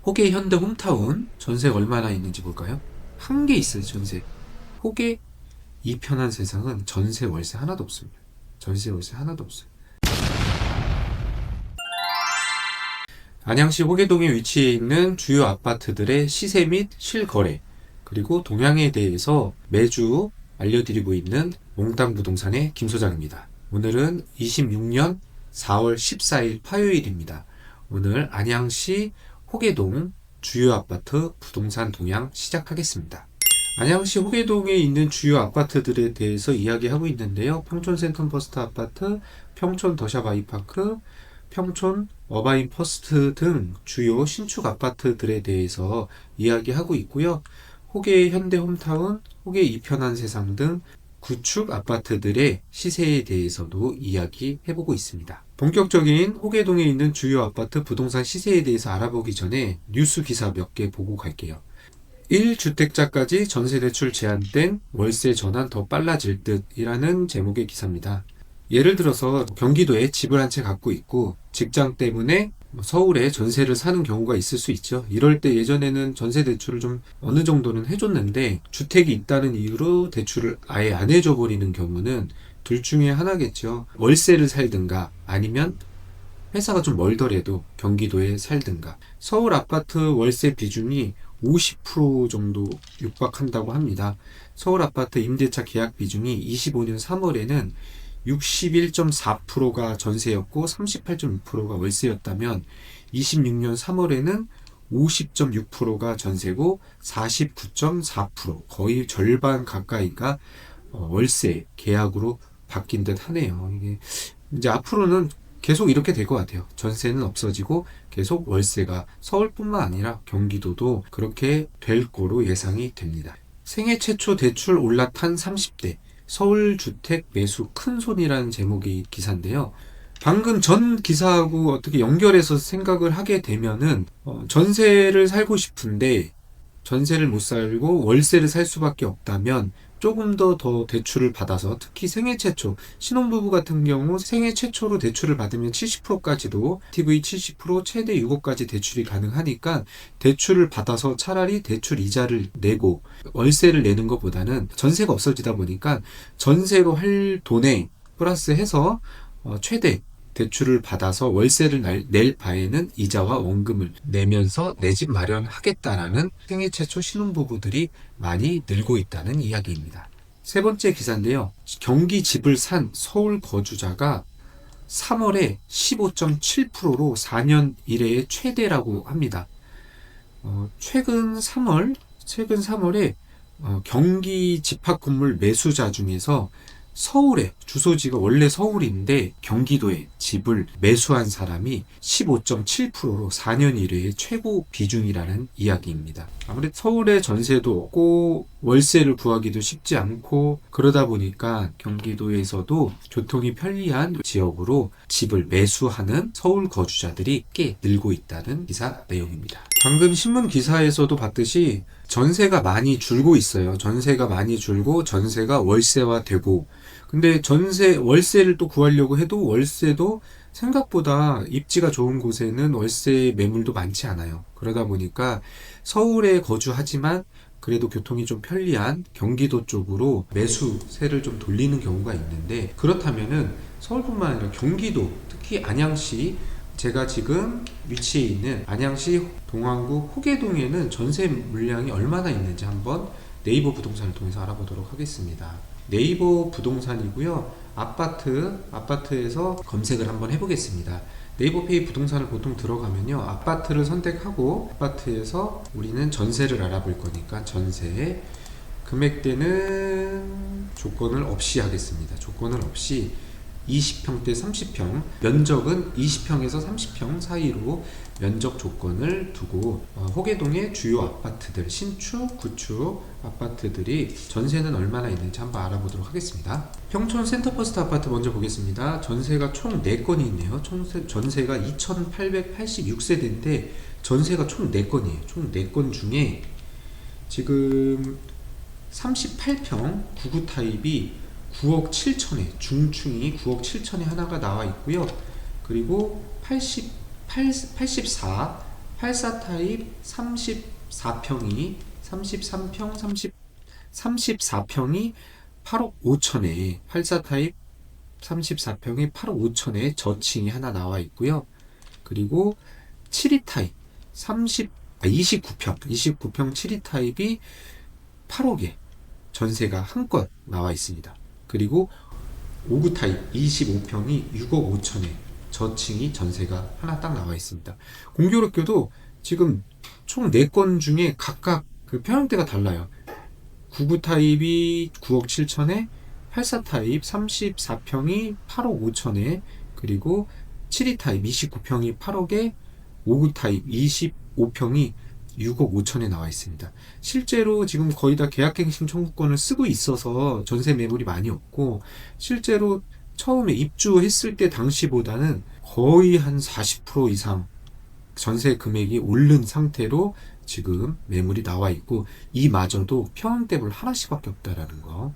호계 현대 홈타운 전세가 얼마나 있는지 볼까요? 한 개 있어요. 전세. 호계 이 편한 세상은 전세 월세 하나도 없습니다. 전세 월세 하나도 없어요. 안양시 호계동에 위치해 있는 주요 아파트들의 시세 및 실거래, 그리고 동향에 대해서 매주 알려드리고 있는 몽땅부동산의 김 소장입니다. 오늘은 26년 4월 14일 화요일입니다. 오늘 안양시 호계동 주요 아파트 부동산 동향 시작하겠습니다. 안양시 호계동에 있는 주요 아파트들에 대해서 이야기하고 있는데요. 평촌 센텀퍼스트 아파트, 평촌 더샵 아이파크, 평촌 어바인 퍼스트 등 주요 신축 아파트들에 대해서 이야기하고 있고요. 호계 현대 홈타운, 호계 이편한 세상 등 구축 아파트들의 시세에 대해서도 이야기해보고 있습니다. 본격적인 호계동에 있는 주요 아파트 부동산 시세에 대해서 알아보기 전에 뉴스 기사 몇 개 보고 갈게요. 1주택자까지 전세대출 제한된 월세 전환 더 빨라질 듯 이라는 제목의 기사입니다. 예를 들어서 경기도에 집을 한 채 갖고 있고 직장 때문에 서울에 전세를 사는 경우가 있을 수 있죠. 이럴 때 예전에는 전세 대출을 좀 어느 정도는 해줬는데 주택이 있다는 이유로 대출을 아예 안 해줘 버리는 경우는 둘 중에 하나겠죠. 월세를 살든가 아니면 회사가 좀 멀더라도 경기도에 살든가. 서울 아파트 월세 비중이 50% 정도 육박한다고 합니다. 서울 아파트 임대차 계약 비중이 25년 3월에는 61.4%가 전세였고 38.6%가 월세였다면 26년 3월에는 50.6%가 전세고 49.4% 거의 절반 가까이가 월세 계약으로 바뀐 듯 하네요. 이게 이제 앞으로는 계속 이렇게 될 것 같아요. 전세는 없어지고 계속 월세가 서울뿐만 아니라 경기도도 그렇게 될 거로 예상이 됩니다. 생애 최초 대출 올라탄 30대 서울 주택 매수 큰손이라는 제목의 기사인데요. 방금 전 기사하고 어떻게 연결해서 생각을 하게 되면은 전세를 살고 싶은데 전세를 못 살고 월세를 살 수밖에 없다면 조금 더 대출을 받아서, 특히 생애 최초 신혼부부 같은 경우 생애 최초로 대출을 받으면 70%까지도 TV 70% 최대 6억까지 대출이 가능하니까 대출을 받아서 차라리 대출 이자를 내고 월세를 내는 것보다는 전세가 없어지다 보니까 전세로 할 돈에 플러스 해서 최대 대출을 받아서 월세를 낼 바에는 이자와 원금을 내면서 내 집 마련하겠다라는 생애 최초 신혼부부들이 많이 늘고 있다는 이야기입니다. 세 번째 기사인데요. 경기 집을 산 서울 거주자가 3월에 15.7%로 4년 이래의 최대라고 합니다. 최근 3월에 경기 집합 건물 매수자 중에서 서울에 주소지가 원래 서울인데 경기도에 집을 매수한 사람이 15.7%로 4년 이래의 최고 비중이라는 이야기입니다. 아무래도 서울에 전세도 없고 월세를 구하기도 쉽지 않고 그러다 보니까 경기도에서도 교통이 편리한 지역으로 집을 매수하는 서울 거주자들이 꽤 늘고 있다는 기사 내용입니다. 방금 신문 기사에서도 봤듯이 전세가 많이 줄고 있어요. 전세가 많이 줄고 전세가 월세화되고, 근데 월세를 또 구하려고 해도 월세도 생각보다 입지가 좋은 곳에는 월세 매물도 많지 않아요. 그러다 보니까 서울에 거주하지만 그래도 교통이 좀 편리한 경기도 쪽으로 매수세를 좀 돌리는 경우가 있는데, 그렇다면은 서울뿐만 아니라 경기도, 특히 안양시, 제가 지금 위치해 있는 안양시 동안구 호계동에는 전세 물량이 얼마나 있는지 한번 네이버 부동산을 통해서 알아보도록 하겠습니다. 네이버 부동산이고요. 아파트에서 검색을 한번 해보겠습니다. 네이버페이 부동산을 보통 들어가면요, 아파트를 선택하고 아파트에서 우리는 전세를 알아볼 거니까 전세 금액대는 조건을 없이 하겠습니다. 조건을 없이 20평대 30평, 면적은 20평에서 30평 사이로 면적 조건을 두고 호계동의 주요 아파트들, 신축, 구축 아파트들이 전세는 얼마나 있는지 한번 알아보도록 하겠습니다. 평촌 센터퍼스트 아파트 먼저 보겠습니다. 전세가 총 4건이 있네요. 전세가 2886세대인데 전세가 총 4건이에요. 총 4건 중에 지금 38평 99 타입이 9억 7천에, 중층이 9억 7천에 하나가 나와 있고요. 그리고 84 84 타입 34평이 33평 34평이 8억 5천에 84 타입 34평이 8억 5천에 저층이 하나 나와 있고요. 그리고 72 타입 29평 72 타입이 8억에 전세가 한건 나와 있습니다. 그리고 59 타입 25평이 6억 5천에 저층이 전세가 하나 딱 나와 있습니다. 공교롭게도 지금 총 4건 중에 각각 그 평형대가 달라요. 99 타입이 9억 7천에 84 타입 34평이 8억 5천에 그리고 72 타입 29평이 8억에 59 타입 25평이 6억 5천에 나와 있습니다. 실제로 지금 거의 다 계약갱신 청구권을 쓰고 있어서 전세 매물이 많이 없고 실제로 처음에 입주했을 때 당시보다는 거의 한 40% 이상 전세 금액이 오른 상태로 지금 매물이 나와 있고 이마저도 평형대별 하나씩밖에 없다라는 거.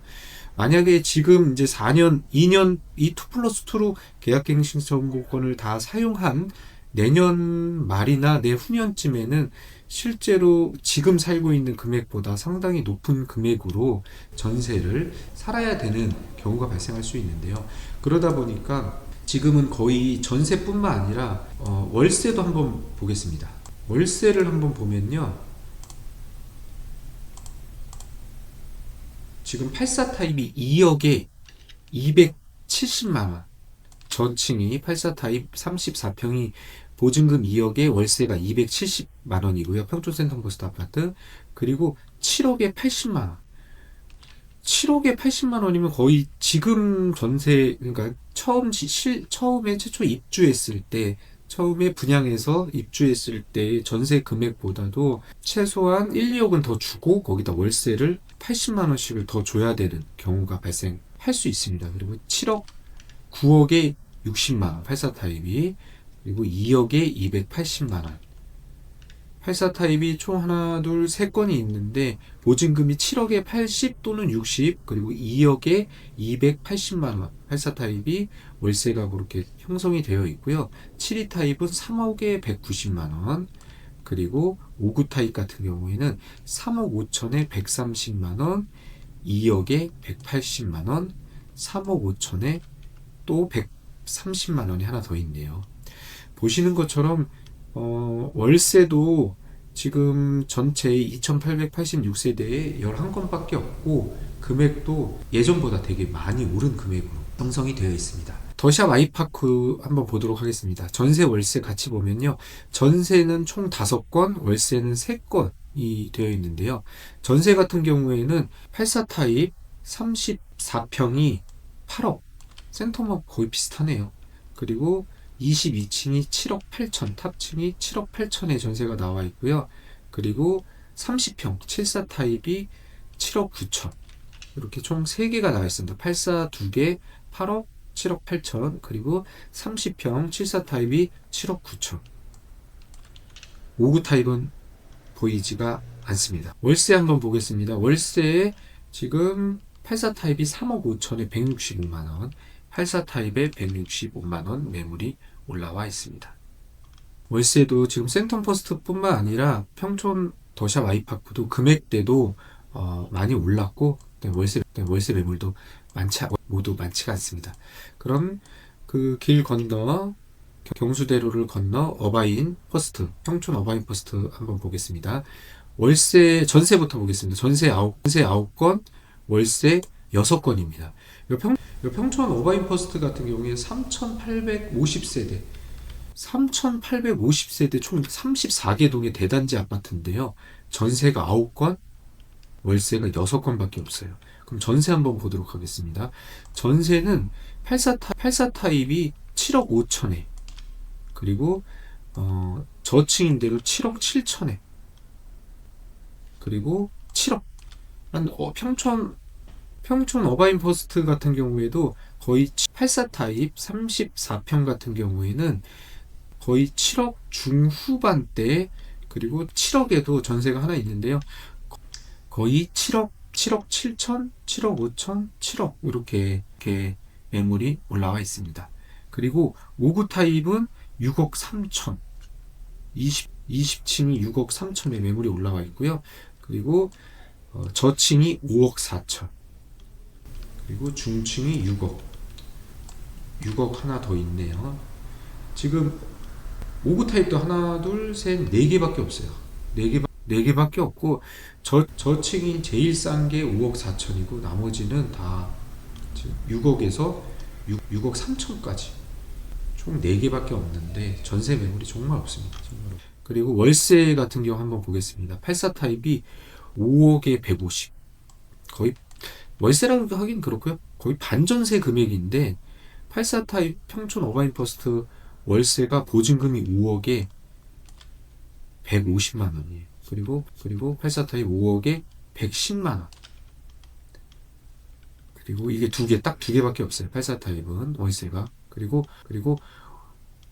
만약에 지금 이제 2년 이 2+2로 계약갱신 청구권을 다 사용한 내년 말이나 내후년쯤에는 실제로 지금 살고 있는 금액보다 상당히 높은 금액으로 전세를 살아야 되는 경우가 발생할 수 있는데요. 그러다 보니까 지금은 거의 전세뿐만 아니라 월세도 한번 보겠습니다. 월세를 한번 보면요. 지금 84 타입이 2억에 270만원. 전층이 84 타입 34평이 보증금 2억에 월세가 270만원이고요. 평촌 센텀버스트 아파트. 그리고 7억에 80만원. 7억에 80만원이면 거의 지금 전세, 그러니까 처음에 최초 입주했을 때, 처음에 분양해서 입주했을 때 전세 금액보다도 최소한 1, 2억은 더 주고 거기다 월세를 80만원씩을 더 줘야 되는 경우가 발생할 수 있습니다. 그리고 9억에 60만원 84 타입이 그리고 2억에 280만원 84 타입이 총 하나 둘 세 건이 있는데 보증금이 7억에 80 또는 60 그리고 2억에 280만원 84 타입이 월세가 그렇게 형성이 되어 있고요. 72 타입은 3억에 190만원 그리고 59 타입 같은 경우에는 3억 5천에 130만원 2억에 180만원 3억 5천에 또 130만원이 하나 더 있네요. 보시는 것처럼 월세도 지금 전체 2886세대에 11건밖에 없고 금액도 예전보다 되게 많이 오른 금액으로 형성이 되어 있습니다. 더샵 아이파크 한번 보도록 하겠습니다. 전세 월세 같이 보면요. 전세는 총 5건, 월세는 3건이 되어 있는데요. 전세 같은 경우에는 84 타입 34평이 8억 센터만 거의 비슷하네요. 그리고 22층이 7억 8천, 탑층이 7억 8천에 전세가 나와 있고요. 그리고 30평, 74 타입이 7억 9천. 이렇게 총 3개가 나와 있습니다. 84 2개, 8억, 7억 8천. 그리고 30평, 74 타입이 7억 9천. 59 타입은 보이지가 않습니다. 월세 한번 보겠습니다. 월세에 지금 84 타입이 3억 5천에 165만원, 84 타입에 165만원 매물이 올라와 있습니다. 월세도 지금 센텀퍼스트 뿐만 아니라 평촌 더샵 아이파크도 금액대도 많이 올랐고 월세 매물도 모두 많지가 않습니다. 그럼 그 길 건너 경수대로를 건너 어바인 퍼스트, 평촌 어바인 퍼스트 한번 보겠습니다. 월세 전세부터 보겠습니다. 전세 9건, 월세 6건입니다. 평촌 어바인 퍼스트 같은 경우에 3,850세대, 3,850세대 총 34개 동의 대단지 아파트인데요. 전세가 9건, 월세가 6건밖에 없어요. 그럼 전세 한번 보도록 하겠습니다. 전세는 84 타입이 7억 5천에, 그리고 저층인데도 7억 7천에, 그리고 7억 평촌 어바인 퍼스트 같은 경우에도 거의 84 타입 34평 같은 경우에는 거의 7억 중후반대, 그리고 7억에도 전세가 하나 있는데요. 거의 7억 7천, 7억 5천, 7억 이렇게 매물이 올라와 있습니다. 그리고 59 타입은 6억 3천, 20층이 6억 3천에 매물이 올라와 있고요. 그리고 저층이 5억 4천. 그리고 중층이 6억 하나 더 있네요. 지금 5구 타입도 하나, 둘, 셋, 4개밖에 없어요. 4개밖에 없고, 저층이 제일 싼 게 5억 4천이고, 나머지는 다 6억에서 6억 3천까지. 총 4개밖에 없는데, 전세 매물이 정말 없습니다. 정말. 그리고 월세 같은 경우 한번 보겠습니다. 84 타입이 5억에 150. 거의, 월세라고 하긴 그렇고요. 거의 반전세 금액인데, 84 타입 평촌 어바인 퍼스트 월세가 보증금이 5억에 150만 원이에요. 그리고 84 타입 5억에 110만 원. 그리고 이게 딱 두 개밖에 없어요. 84 타입은 월세가. 그리고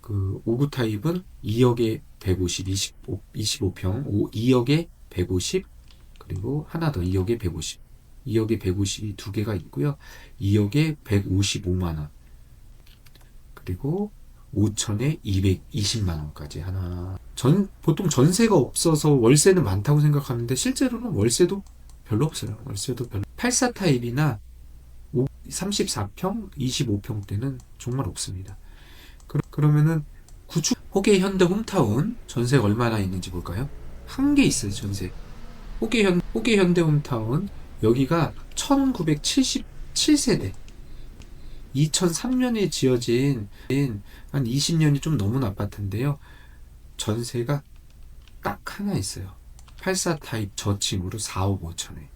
그 59 타입은 2억에 150, 25평, 2억에 150, 그리고 하나 더 2억에 150. 2억에 150이 두 개가 있고요. 2억에 155만 원. 그리고 5천에 220만 원까지 하나. 보통 전세가 없어서 월세는 많다고 생각하는데 실제로는 월세도 별로 없어요. 84 타입이나 34평, 25평 대는 정말 없습니다. 그러면은 구축 호계 현대 홈타운 전세가 얼마나 있는지 볼까요? 한 개 있어요, 전세. 호계 현대 홈타운 여기가 1977세대. 2003년에 지어진 한 20년이 좀 넘은 아파트인데요. 전세가 딱 하나 있어요. 84 타입 저층으로 4억 5천에.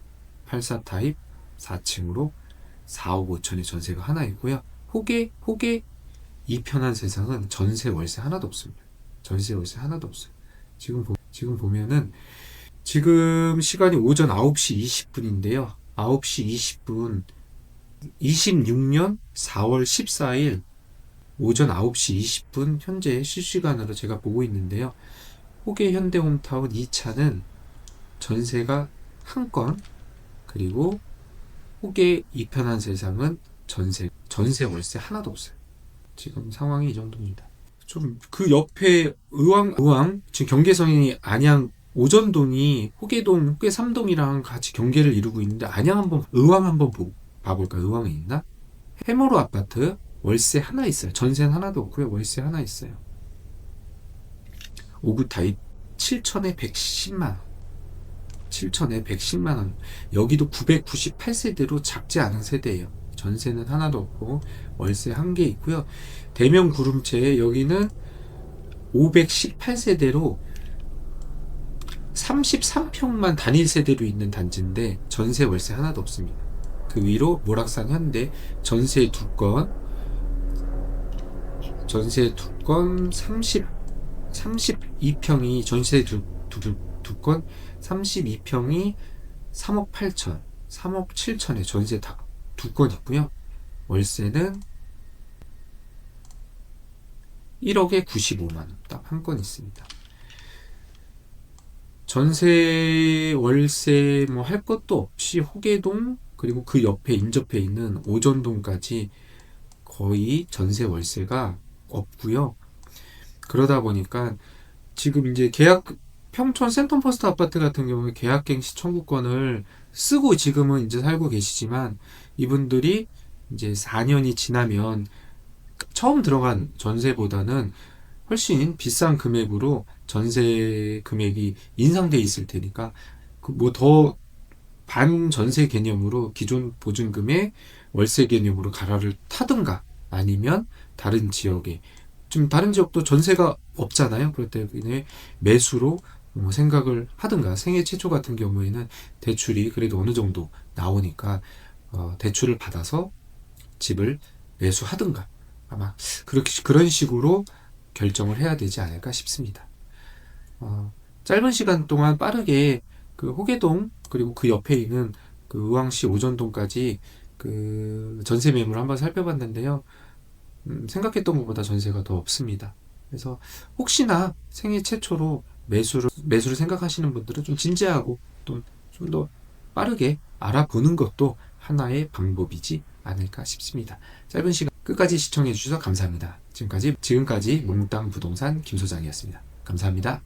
84 타입 4층으로 4억 5천에 전세가 하나 있고요. 호계 이 편한 세상은 전세 월세 하나도 없습니다. 전세 월세 하나도 없어요. 지금 보면은 지금 시간이 오전 9시 20분인데요. 9시 20분 26년 4월 14일 오전 9시 20분 현재 실시간으로 제가 보고 있는데요. 호계 현대홈타운 2차는 전세가 한 건, 그리고 호계 이편한 세상은 전세 월세 하나도 없어요. 지금 상황이 이 정도입니다. 좀 그 옆에 의왕 지금 경계선이 안양 오전동이 호계동, 호계 3동이랑 같이 경계를 이루고 있는데 의왕 한번 봐볼까요? 의왕에 있나? 해머로 아파트 월세 하나 있어요. 전세는 하나도 없고요. 월세 하나 있어요. 5구 타입 7천에 110만 원. 7천에 110만 원. 여기도 998세대로 작지 않은 세대예요. 전세는 하나도 없고 월세 한 개 있고요. 대명 구름체 여기는 518세대로 33평만 단일 세대로 있는 단지인데 전세 월세 하나도 없습니다. 그 위로 모락산 현대 전세 두 건 32평이 전세 두 건 32평이 3억 8천 3억 7천에 전세 다 두 건 있고요. 월세는 1억에 95만원 딱 한 건 있습니다. 전세 월세 뭐 할 것도 없이 호계동 그리고 그 옆에 인접해 있는 오전동까지 거의 전세 월세가 없고요. 그러다 보니까 지금 이제 평촌 센텀퍼스트 아파트 같은 경우에 계약갱시 청구권을 쓰고 지금은 이제 살고 계시지만 이분들이 이제 4년이 지나면 처음 들어간 전세보다는 훨씬 비싼 금액으로 전세 금액이 인상돼 있을 테니까 뭐 더 반전세 개념으로 기존 보증금의 월세 개념으로 가라를 타든가 아니면 다른 지역에 좀 다른 지역도 전세가 없잖아요. 그럴 때 매수로 생각을 하든가 생애 최초 같은 경우에는 대출이 그래도 어느 정도 나오니까 대출을 받아서 집을 매수하든가 아마 그런 식으로 결정을 해야 되지 않을까 싶습니다. 짧은 시간 동안 빠르게 그 호계동 그리고 그 옆에 있는 그 의왕시 오전동까지 그 전세 매물을 한번 살펴봤는데요. 생각했던 것보다 전세가 더 없습니다. 그래서 혹시나 생애 최초로 매수를 생각하시는 분들은 좀 진지하고 또 좀 더 빠르게 알아보는 것도 하나의 방법이지 않을까 싶습니다. 짧은 시간 끝까지 시청해 주셔서 감사합니다. 지금까지 몽땅 부동산 김 소장이었습니다. 감사합니다.